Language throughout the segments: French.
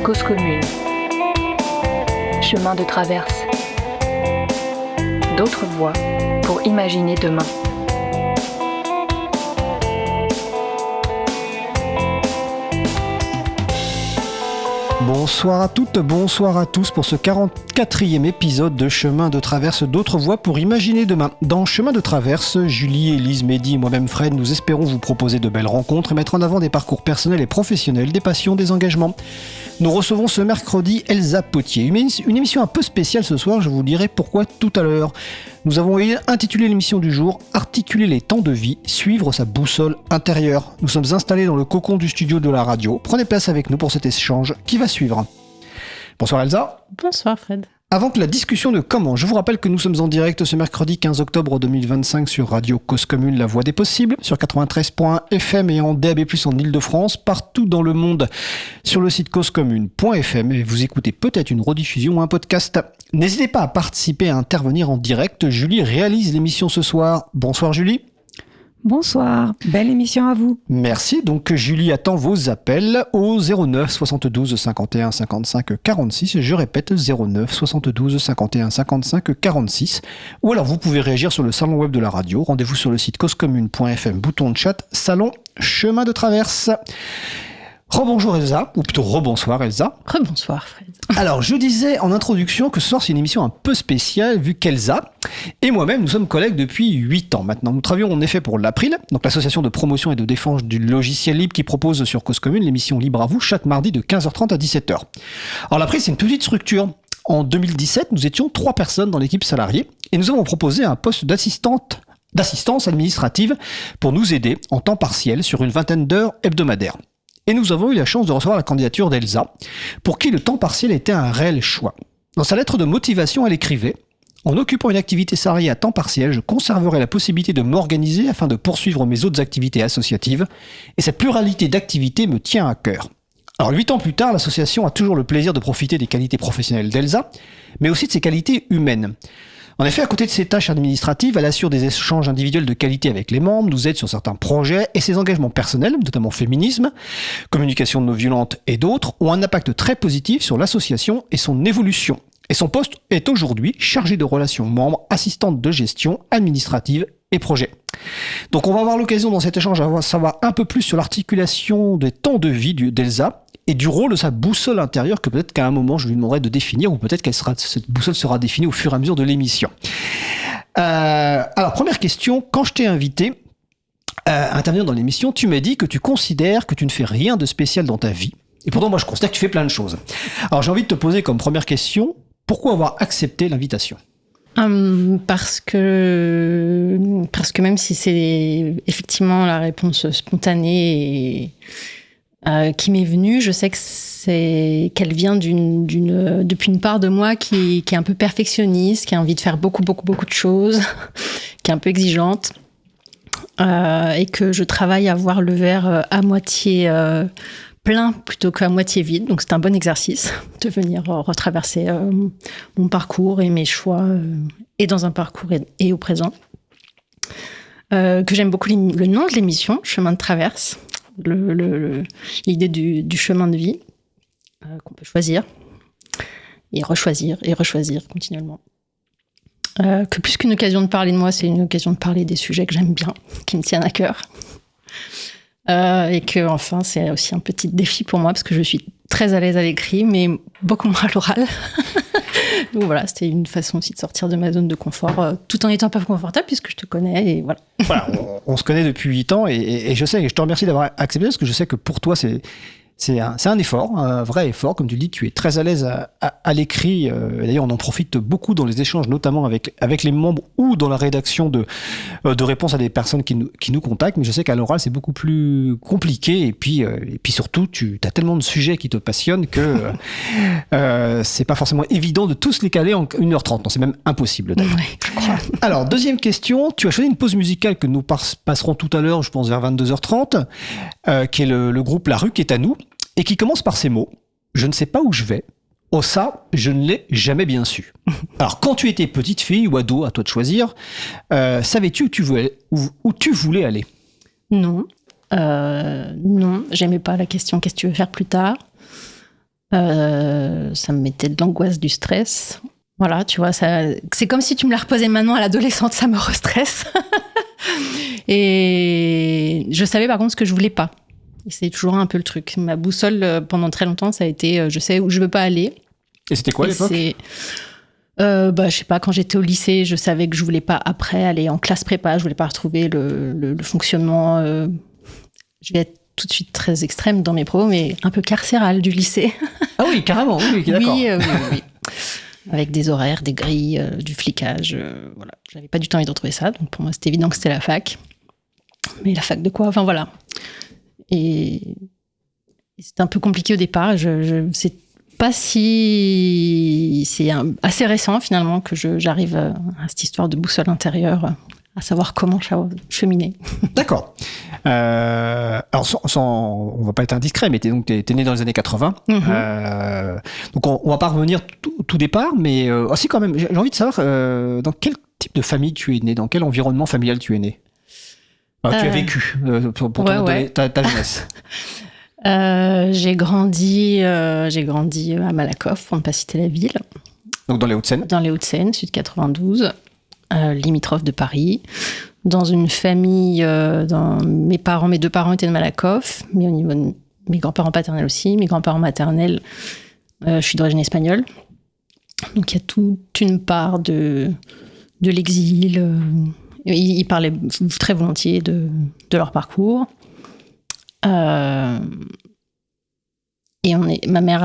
Cause commune. Chemin de traverse. D'autres voies pour imaginer demain. Bonsoir à toutes, bonsoir à tous pour ce 44e épisode de Chemin de traverse d'autres voies pour imaginer demain. Dans Chemin de traverse, Julie, Élise, Mehdi et moi-même Fred, nous espérons vous proposer de belles rencontres et mettre en avant des parcours personnels et professionnels, des passions, des engagements. Nous recevons ce mercredi Elsa Potier. Une émission un peu spéciale ce soir, je vous dirai pourquoi tout à l'heure. Nous avons intitulé l'émission du jour « Articuler les temps de vie, suivre sa boussole intérieure ». Nous sommes installés dans le cocon du studio de la radio. Prenez place avec nous pour cet échange qui va suivre. Bonsoir Elsa. Bonsoir Fred. Avant que la discussion ne commence, je vous rappelle que nous sommes en direct ce mercredi 15 octobre 2025 sur Radio Cause Commune, la voix des possibles, sur 93.1 FM et en DAB+, en Ile-de-France, partout dans le monde, sur le site causecommune.fm, et vous écoutez peut-être une rediffusion ou un podcast. N'hésitez pas à participer, à intervenir en direct. Julie réalise l'émission ce soir. Bonsoir Julie. Bonsoir, belle émission à vous. Merci, donc Julie attend vos appels au 09 72 51 55 46, je répète 09 72 51 55 46, ou alors vous pouvez réagir sur le salon web de la radio, rendez-vous sur le site causecommune.fm, bouton de chat, salon chemin de traverse. Rebonjour Elsa, ou plutôt rebonsoir Elsa. Rebonsoir Fred. Alors, je disais en introduction que ce soir, c'est une émission un peu spéciale, vu qu'Elsa et moi-même, nous sommes collègues depuis 8 ans maintenant. Nous travaillons en effet pour l'April, donc l'association de promotion et de défense du logiciel libre qui propose sur Cause Commune l'émission Libre à vous chaque mardi de 15h30 à 17h. Alors l'April, c'est une petite structure. En 2017, nous étions 3 personnes dans l'équipe salariée et nous avons proposé un poste d'assistance administrative pour nous aider en temps partiel sur une vingtaine d'heures hebdomadaires. Et nous avons eu la chance de recevoir la candidature d'Elsa, pour qui le temps partiel était un réel choix. Dans sa lettre de motivation, elle écrivait « En occupant une activité salariée à temps partiel, je conserverai la possibilité de m'organiser afin de poursuivre mes autres activités associatives, et cette pluralité d'activités me tient à cœur. » Alors 8 ans plus tard, l'association a toujours le plaisir de profiter des qualités professionnelles d'Elsa, mais aussi de ses qualités humaines. En effet, à côté de ses tâches administratives, elle assure des échanges individuels de qualité avec les membres, nous aide sur certains projets et ses engagements personnels, notamment féminisme, communication non violente et d'autres, ont un impact très positif sur l'association et son évolution. Et son poste est aujourd'hui chargé de relations membres, assistante de gestion administrative et projet. Donc on va avoir l'occasion dans cet échange de savoir un peu plus sur l'articulation des temps de vie d'Elsa, et du rôle de sa boussole intérieure que peut-être qu'à un moment je lui demanderai de définir, ou peut-être cette boussole sera définie au fur et à mesure de l'émission. Alors première question, quand je t'ai invité à intervenir dans l'émission, tu m'as dit que tu considères que tu ne fais rien de spécial dans ta vie. Et pourtant moi je considère que tu fais plein de choses. Alors j'ai envie de te poser comme première question, pourquoi avoir accepté l'invitation ? Parce que même si c'est effectivement la réponse spontanée qui m'est venue, je sais qu'elle vient depuis une part de moi qui est un peu perfectionniste, qui a envie de faire beaucoup de choses, qui est un peu exigeante, et que je travaille à voir le verre à moitié plein plutôt qu'à moitié vide. Donc c'est un bon exercice de venir retraverser mon parcours et mes choix, et dans un parcours et au présent. Que j'aime beaucoup le nom de l'émission, Chemin de traverse. L'idée du chemin de vie qu'on peut choisir et rechoisir continuellement. Que plus qu'une occasion de parler de moi, c'est une occasion de parler des sujets que j'aime bien, qui me tiennent à cœur. Et que enfin, c'est aussi un petit défi pour moi parce que je suis très à l'aise à l'écrit, mais beaucoup moins à l'oral. Donc voilà, c'était une façon aussi de sortir de ma zone de confort, tout en étant pas confortable puisque je te connais et voilà. Voilà, on se connaît depuis 8 ans et je sais, et je te remercie d'avoir accepté parce que je sais que pour toi c'est un effort, un vrai effort. Comme tu le dis, tu es très à l'aise à l'écrit. D'ailleurs, on en profite beaucoup dans les échanges, notamment avec les membres ou dans la rédaction de réponses à des personnes qui nous contactent. Mais je sais qu'à l'oral, c'est beaucoup plus compliqué. Et puis surtout, tu as tellement de sujets qui te passionnent que c'est pas forcément évident de tous les caler en 1h30. Non, c'est même impossible d'ailleurs. Ouais, je crois. Alors, deuxième question. Tu as choisi une pause musicale que nous passerons tout à l'heure, je pense vers 22h30, qui est le groupe La Rue qui est à nous. Et qui commence par ces mots « Je ne sais pas où je vais. Oh ça, je ne l'ai jamais bien su. » Alors, quand tu étais petite fille ou ado, à toi de choisir, savais-tu où tu voulais aller ? Non, j'aimais pas la question « Qu'est-ce que tu veux faire plus tard ?» Ça me mettait de l'angoisse, du stress. Voilà, tu vois, c'est comme si tu me la reposais maintenant à l'adolescente, ça me restresse. Et je savais par contre ce que je voulais pas. Et c'est toujours un peu le truc. Ma boussole, pendant très longtemps, ça a été je sais où je veux pas aller. Et c'était quoi à l'époque ? Je sais pas, quand j'étais au lycée, je savais que je voulais pas après aller en classe prépa, je voulais pas retrouver le fonctionnement. Je vais être tout de suite très extrême dans mes propos, mais un peu carcéral du lycée. Ah oui, carrément, oui, d'accord. Oui. Avec des horaires, des grilles, du flicage. Voilà. J'avais pas du tout envie de retrouver ça, donc pour moi c'était évident que c'était la fac. Mais la fac de quoi ? Enfin voilà. Et c'était un peu compliqué au départ. C'est pas si... C'est assez récent finalement que j'arrive à cette histoire de boussole intérieure, à savoir comment cheminer. D'accord. Alors, on va pas être indiscret, mais t'es né dans les années 80. Donc, on va pas revenir tout départ, mais aussi quand même, j'ai envie de savoir dans quel type de famille tu es né, dans quel environnement familial tu es né. Tu as vécu pour ta jeunesse. J'ai grandi à Malakoff, pour ne pas citer la ville. Donc dans les Hauts-de-Seine. Dans les Hauts-de-Seine, sud 92, limitrophe de Paris. Dans une famille, mes deux parents étaient de Malakoff, mais au niveau de mes grands-parents paternels aussi. Mes grands-parents maternels, je suis d'origine espagnole. Donc il y a toute une part de l'exil. Ils parlaient très volontiers de leur parcours. Et ma mère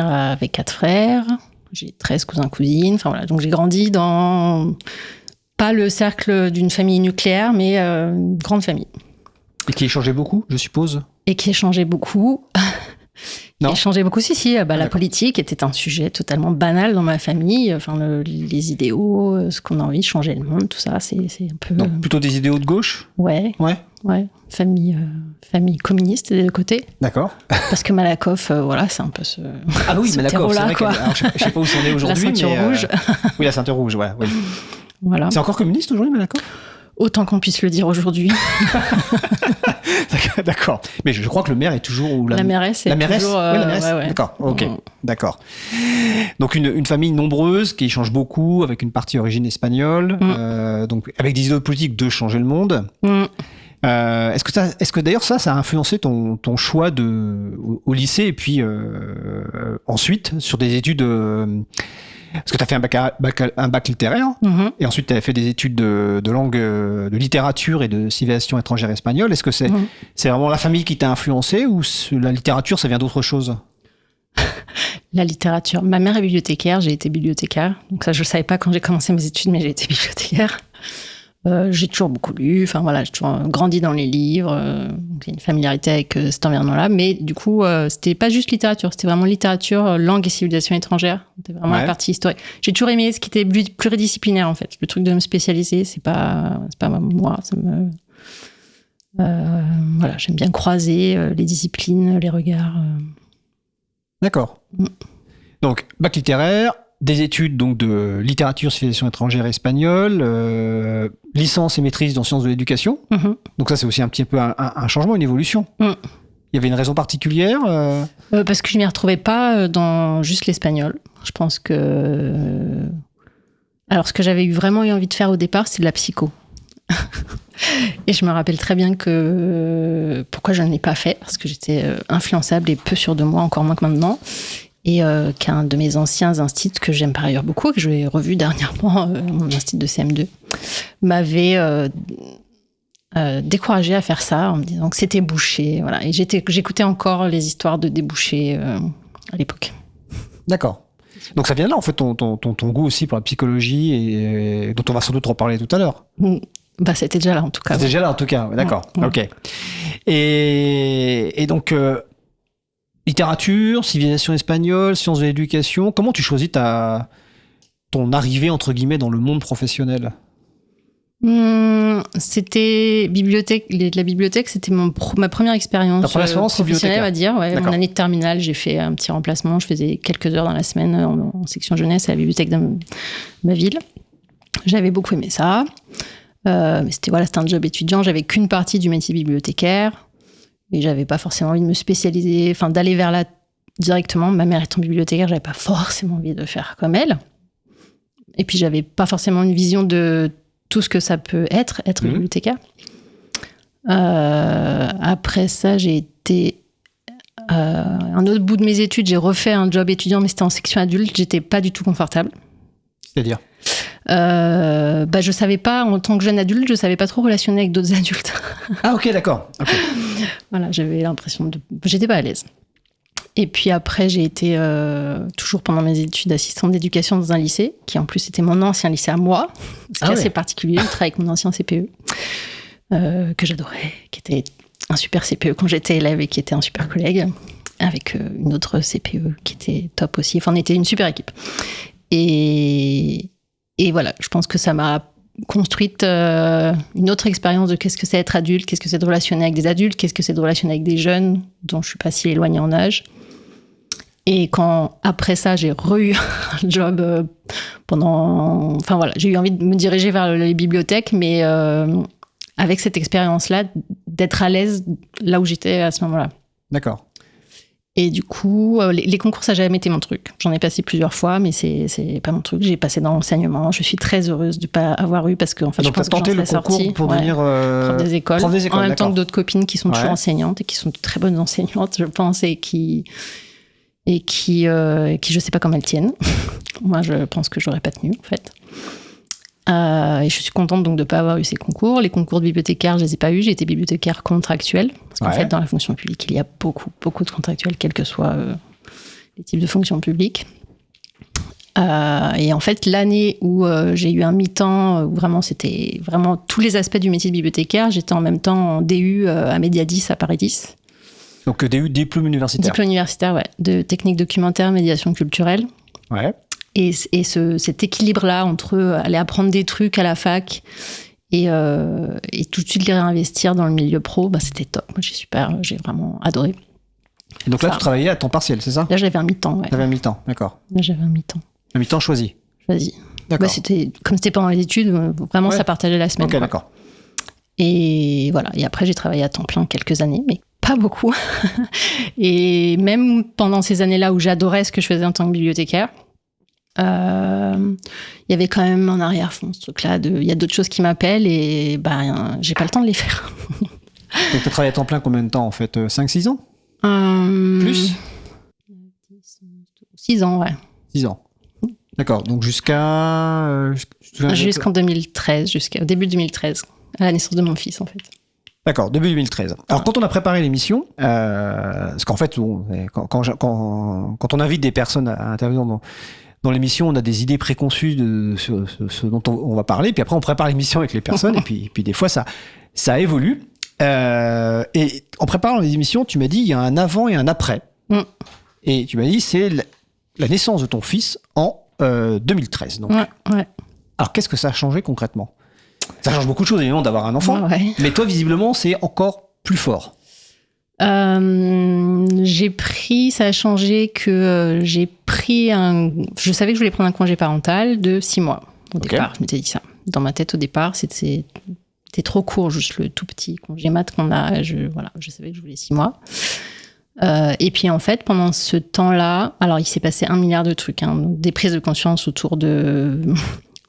avait 4 frères. J'ai 13 cousins cousines. Enfin voilà, donc j'ai grandi dans pas le cercle d'une famille nucléaire, mais une grande famille. Et qui échangeait beaucoup, je suppose. Et qui échangeait beaucoup. Non. Si. La politique était un sujet totalement banal dans ma famille. Enfin, les idéaux, ce qu'on a envie de changer le monde, tout ça, c'est un peu... Donc, plutôt des idéaux de gauche ? Ouais. Famille communiste des deux côtés. D'accord. Parce que Malakoff, c'est un peu ce... Ah oui, Malakoff, c'est vrai quoi. Je sais pas où c'en est aujourd'hui, la ceinture rouge. Oui, la ceinture rouge, ouais. Oui. Voilà. C'est encore communiste aujourd'hui, Malakoff ? Autant qu'on puisse le dire aujourd'hui. D'accord. Mais je crois que le maire est toujours... La mairesse est toujours... Oui, la mairesse. Ouais. D'accord, ok. D'accord. Donc, une famille nombreuse qui change beaucoup, avec une partie origine espagnole, donc avec des idées politiques de changer le monde. Est-ce que d'ailleurs ça a influencé ton choix au lycée et puis ensuite sur des études... Parce que tu as fait un bac littéraire, et ensuite tu as fait des études de langue, de littérature et de civilisation étrangère espagnole. Est-ce que c'est vraiment la famille qui t'a influencé ou la littérature, ça vient d'autre chose ? La littérature. Ma mère est bibliothécaire, j'ai été bibliothécaire. Donc ça, je ne savais pas quand j'ai commencé mes études, mais j'ai été bibliothécaire. J'ai toujours beaucoup lu, j'ai toujours grandi dans les livres, j'ai une familiarité avec cet environnement-là, mais du coup, c'était pas juste littérature, c'était vraiment littérature, langue et civilisation étrangère, c'était vraiment la partie historique. J'ai toujours aimé ce qui était pluridisciplinaire, en fait. Le truc de me spécialiser, c'est pas moi, j'aime bien croiser les disciplines, les regards. D'accord. Donc, bac littéraire, des études donc de littérature, civilisation étrangère espagnole, licence et maîtrise dans sciences de l'éducation. Donc ça, c'est aussi un petit peu un changement, une évolution. Il y avait une raison particulière Parce que je ne m'y retrouvais pas dans juste l'espagnol. Je pense que... Alors, ce que j'avais vraiment eu envie de faire au départ, c'est de la psycho. Et je me rappelle très bien pourquoi je ne l'ai pas fait, parce que j'étais influençable et peu sûre de moi, encore moins que maintenant. Et qu'un de mes anciens instituts, que j'aime par ailleurs beaucoup, que j'ai revu dernièrement, mon institut de CM2, m'avait découragée à faire ça en me disant que c'était bouché. Voilà. Et j'écoutais encore les histoires de débouchés à l'époque. D'accord. Donc ça vient de là, en fait, ton goût aussi pour la psychologie, et dont on va sans doute reparler tout à l'heure. C'était déjà là, en tout cas. C'était déjà là, en tout cas, d'accord. Ok. Et donc... littérature, civilisation espagnole, sciences de l'éducation. Comment tu choisis ton arrivée, entre guillemets, dans le monde professionnel ? C'était bibliothèque. La bibliothèque, c'était ma première expérience professionnelle, on va dire. Ouais, mon année de terminale, j'ai fait un petit remplacement. Je faisais quelques heures dans la semaine en section jeunesse à la bibliothèque de ma ville. J'avais beaucoup aimé ça. Mais c'était un job étudiant. J'avais qu'une partie du métier bibliothécaire. Et j'avais pas forcément envie de me spécialiser, d'aller vers directement. Ma mère étant bibliothécaire, j'avais pas forcément envie de faire comme elle. Et puis, j'avais pas forcément une vision de tout ce que ça peut être bibliothécaire. Après ça, j'ai été... un autre bout de mes études, j'ai refait un job étudiant, mais c'était en section adulte. J'étais pas du tout confortable. C'est-à-dire je savais pas, en tant que jeune adulte, je savais pas trop relationner avec d'autres adultes. Ah, ok, d'accord. Okay. Voilà, j'avais l'impression j'étais pas à l'aise. Et puis après, j'ai été, toujours pendant mes études, assistante d'éducation dans un lycée, qui en plus était mon ancien lycée à moi. Ce qui est assez particulier. Je travaille avec mon ancien CPE, que j'adorais, qui était un super CPE quand j'étais élève et qui était un super collègue, avec une autre CPE qui était top aussi. Enfin, on était une super équipe. Et voilà, je pense que ça m'a construite une autre expérience de qu'est-ce que c'est être adulte, qu'est-ce que c'est de relationner avec des adultes, qu'est-ce que c'est de relationner avec des jeunes dont je suis pas si éloignée en âge. Et quand, après ça, j'ai eu un job Enfin voilà, j'ai eu envie de me diriger vers les bibliothèques, mais avec cette expérience-là, d'être à l'aise là où j'étais à ce moment-là. D'accord. Et du coup, les concours, ça n'a jamais été mon truc. J'en ai passé plusieurs fois, mais c'est pas mon truc. J'ai passé dans l'enseignement. Je suis très heureuse de ne pas avoir eu, parce que en fait, donc, je pense que j'en serais sortie. Donc, tu as tenté le concours pour devenir prof des écoles. En même temps que d'autres copines qui sont toujours enseignantes et qui sont de très bonnes enseignantes, je pense, et qui je sais pas comment elles tiennent. Moi, je pense que j'aurais pas tenu, en fait. Et je suis contente donc de ne pas avoir eu ces concours. Les concours de bibliothécaire, je les ai pas eus. J'ai été bibliothécaire contractuelle. Parce qu'en fait, dans la fonction publique, il y a beaucoup de contractuels, quels que soient les types de fonctions publiques. Et en fait, l'année où j'ai eu un mi-temps, où vraiment c'était vraiment tous les aspects du métier de bibliothécaire, j'étais en même temps en DU à Mediadis à Paris 10. Donc DU, diplôme universitaire. Diplôme universitaire, ouais, de technique documentaire, médiation culturelle. Ouais. Et cet équilibre-là entre aller apprendre des trucs à la fac et tout de suite les réinvestir dans le milieu pro, c'était top. Moi, j'ai vraiment adoré. Et donc là, tu travaillais à temps partiel, c'est ça ? Là, j'avais un mi-temps, ouais. T'avais un mi-temps, d'accord. Là, j'avais un mi-temps. Un mi-temps choisi ? Choisi. D'accord. Comme c'était pendant les études, vraiment, ça partageait la semaine. Ok, d'accord. Et voilà. Et après, j'ai travaillé à temps plein quelques années, mais pas beaucoup. Et même pendant ces années-là où j'adorais ce que je faisais en tant que bibliothécaire, il y avait quand même en arrière-fond ce truc-là il y a d'autres choses qui m'appellent et j'ai pas le temps de les faire. Donc tu as travaillé à temps plein combien de temps en fait ? 5-6 ans ? Plus ? 6 ans, ouais. 6 ans. D'accord, donc jusqu'en 2013, jusqu'au début 2013, à la naissance de mon fils en fait. D'accord, début 2013. Alors, quand on a préparé l'émission, parce qu'en fait, quand on invite des personnes à intervenir dans l'émission, on a des idées préconçues sur ce dont on va parler, puis après, on prépare l'émission avec les personnes, et puis des fois, ça évolue. Et en préparant les émissions, tu m'as dit, il y a un avant et un après. Et tu m'as dit, c'est la naissance de ton fils en 2013. Donc. Ouais. Alors, qu'est-ce que ça a changé concrètement ? Ça change beaucoup de choses, évidemment, d'avoir un enfant. Ouais. Mais toi, visiblement, c'est encore plus fort. Ça a changé que j'ai pris je savais que je voulais prendre un congé parental de 6 mois. Au départ, je m'étais dit ça. Dans ma tête, au départ, c'était trop court, juste le tout petit congé mat qu'on a. Je savais que je voulais 6 mois. Et puis, en fait, pendant ce temps-là, alors, il s'est passé 1 milliard de trucs. Des prises de conscience autour de...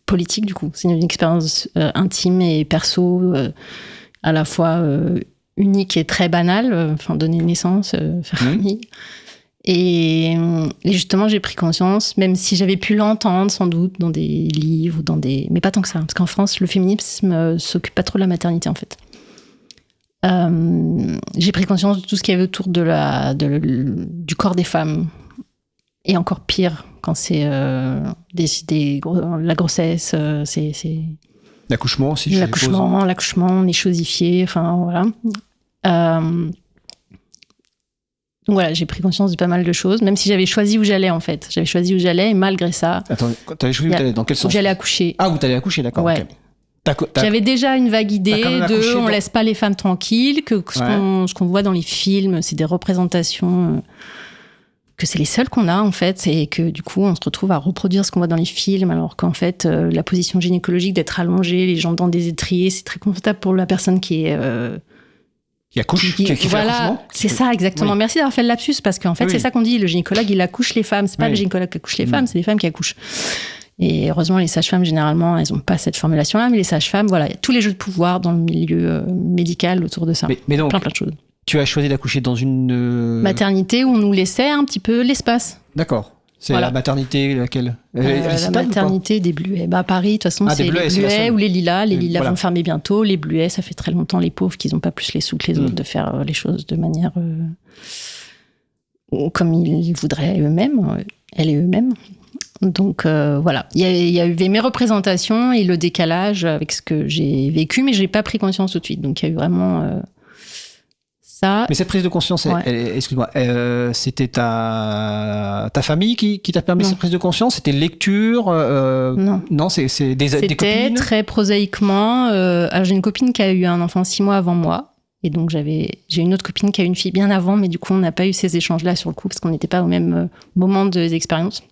politique, du coup. C'est une expérience intime et perso, à la fois unique et très banale. Donner naissance, faire famille. Et justement, j'ai pris conscience, même si j'avais pu l'entendre, sans doute, dans des livres, mais pas tant que ça. Parce qu'en France, le féminisme s'occupe pas trop de la maternité, en fait. J'ai pris conscience de tout ce qu'il y avait autour du corps des femmes. Et encore pire, quand c'est la grossesse, c'est... L'accouchement aussi, L'accouchement, on est chosifié, voilà. Donc voilà, j'ai pris conscience de pas mal de choses, même si j'avais choisi où j'allais, en fait. J'avais choisi où j'allais, et malgré ça... Attends, t'avais choisi où t'allais, dans quel sens ? Où j'allais accoucher. Ah, où t'allais accoucher, d'accord. Ouais. Okay. J'avais déjà une vague idée on laisse pas les femmes tranquilles, que ce qu'on voit dans les films, c'est des représentations... que c'est les seuls qu'on a, en fait, et que du coup, on se retrouve à reproduire ce qu'on voit dans les films, alors qu'en fait, la position gynécologique d'être allongée, les jambes dans des étriers, c'est très confortable pour la personne qui est Qui accouche, qui fait voilà, l'accouchement. c'est ça exactement. Oui. Merci d'avoir fait le lapsus parce qu'en fait Oui. c'est ça qu'on dit. Le gynécologue il accouche les femmes, c'est pas Oui. le gynécologue qui accouche les femmes, c'est les femmes qui accouchent. Et heureusement les sages-femmes généralement elles ont pas cette formulation-là, mais les sages-femmes voilà, il y a tous les jeux de pouvoir dans le milieu médical autour de ça. Mais donc, plein de choses. tu as choisi d'accoucher dans une Maternité où on nous laissait un petit peu l'espace. D'accord. C'est Voilà. la maternité laquelle Elle est La citable ou pas maternité des Bluets. Bah, à Paris, de toute façon, Ah, c'est des Bluets, les c'est la Bluets seule. ou les Lilas. Les Lilas Voilà. vont fermer bientôt. Les Bluets, ça fait très longtemps, les pauvres, qu'ils n'ont pas plus les sous que les autres de faire les choses de manière comme ils voudraient eux-mêmes, elles et eux-mêmes. Donc voilà, il y avait mes représentations et le décalage avec ce que j'ai vécu, mais je n'ai pas pris conscience tout de suite. Donc il y a eu vraiment ça. Mais cette prise de conscience, Ouais. excuse-moi, c'était ta famille qui t'a permis Non. cette prise de conscience? C'était lecture Non. C'est des C'était copines? très prosaïquement. Alors j'ai une copine qui a eu un enfant 6 mois avant moi. Et donc j'ai une autre copine qui a eu une fille bien avant, mais du coup on n'a pas eu ces échanges-là sur le coup parce qu'on n'était pas au même moment des expériences.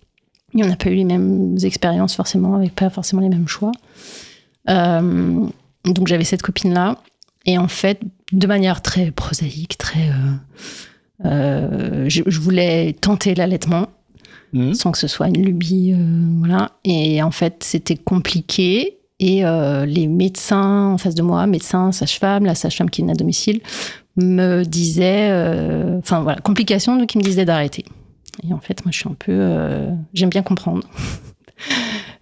Et on n'a pas eu les mêmes expériences forcément, avec pas forcément les mêmes choix. Donc j'avais cette copine-là. Et en fait, de manière très prosaïque, je voulais tenter l'allaitement. Sans que ce soit une lubie, voilà. Et en fait, c'était compliqué. Et les médecins en face de moi, médecins, sage-femme, la sage-femme qui venait à domicile, me disaient... Enfin, voilà, complication, donc ils me disaient d'arrêter. Et en fait, moi, je suis un peu... j'aime bien comprendre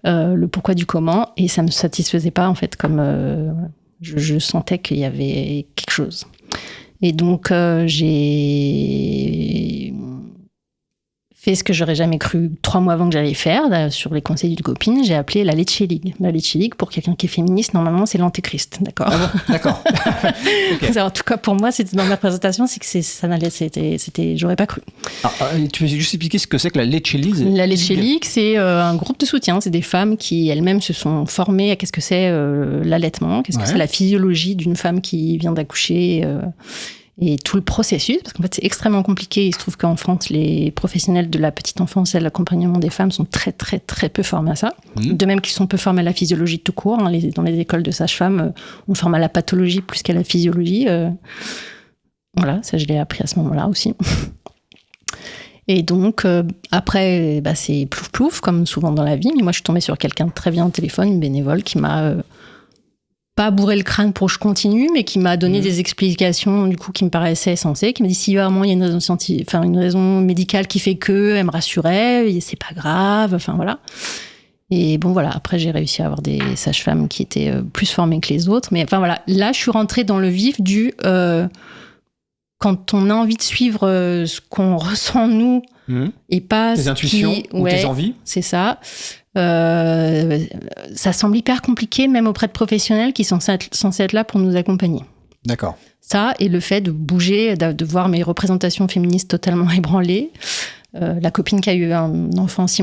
le pourquoi du comment. Et ça ne me satisfaisait pas, en fait, comme... je sentais qu'il y avait quelque chose. Et donc, j'ai fait ce que j'aurais jamais cru 3 mois avant que j'allais faire, sur les conseils d'une copine, j'ai appelé la Leche League. La Leche League, pour quelqu'un qui est féministe, normalement, c'est l'antéchrist, d'accord? Ah bon, d'accord. Okay. En tout cas, pour moi, c'était dans ma présentation, c'est que ça n'allait, j'aurais pas cru. Alors, tu peux juste expliquer ce que c'est que la Leche League? La Leche League, c'est un groupe de soutien, c'est des femmes qui elles-mêmes se sont formées à qu'est-ce que c'est l'allaitement, qu'est-ce que c'est la physiologie d'une femme qui vient d'accoucher, et tout le processus, parce qu'en fait, c'est extrêmement compliqué. Il se trouve qu'en France, les professionnels de la petite enfance et de l'accompagnement des femmes sont très, très, très peu formés à ça. De même qu'ils sont peu formés à la physiologie tout court. Dans les écoles de sages-femmes, on forme à la pathologie plus qu'à la physiologie. Voilà, ça, je l'ai appris à ce moment-là aussi. Et donc, après, c'est plouf-plouf, comme souvent dans la vie. Mais moi, je suis tombée sur quelqu'un de très bien au téléphone, une bénévole, qui m'a... pas bourré le crâne pour que je continue, mais qui m'a donné des explications du coup qui me paraissaient sensées, qui m'a dit si vraiment il y a une raison une raison médicale qui fait que, elle me rassurait, c'est pas grave, enfin voilà. Et bon voilà, après j'ai réussi à avoir des sages-femmes qui étaient plus formées que les autres, mais enfin voilà, là je suis rentrée dans le vif du quand on a envie de suivre ce qu'on ressent nous et pas tes intuitions ou tes envies, c'est ça. Ça semble hyper compliqué, même auprès de professionnels qui sont censés être là pour nous accompagner. D'accord. Ça, et le fait de bouger, de voir mes représentations féministes totalement ébranlées. La copine qui a eu un enfant 6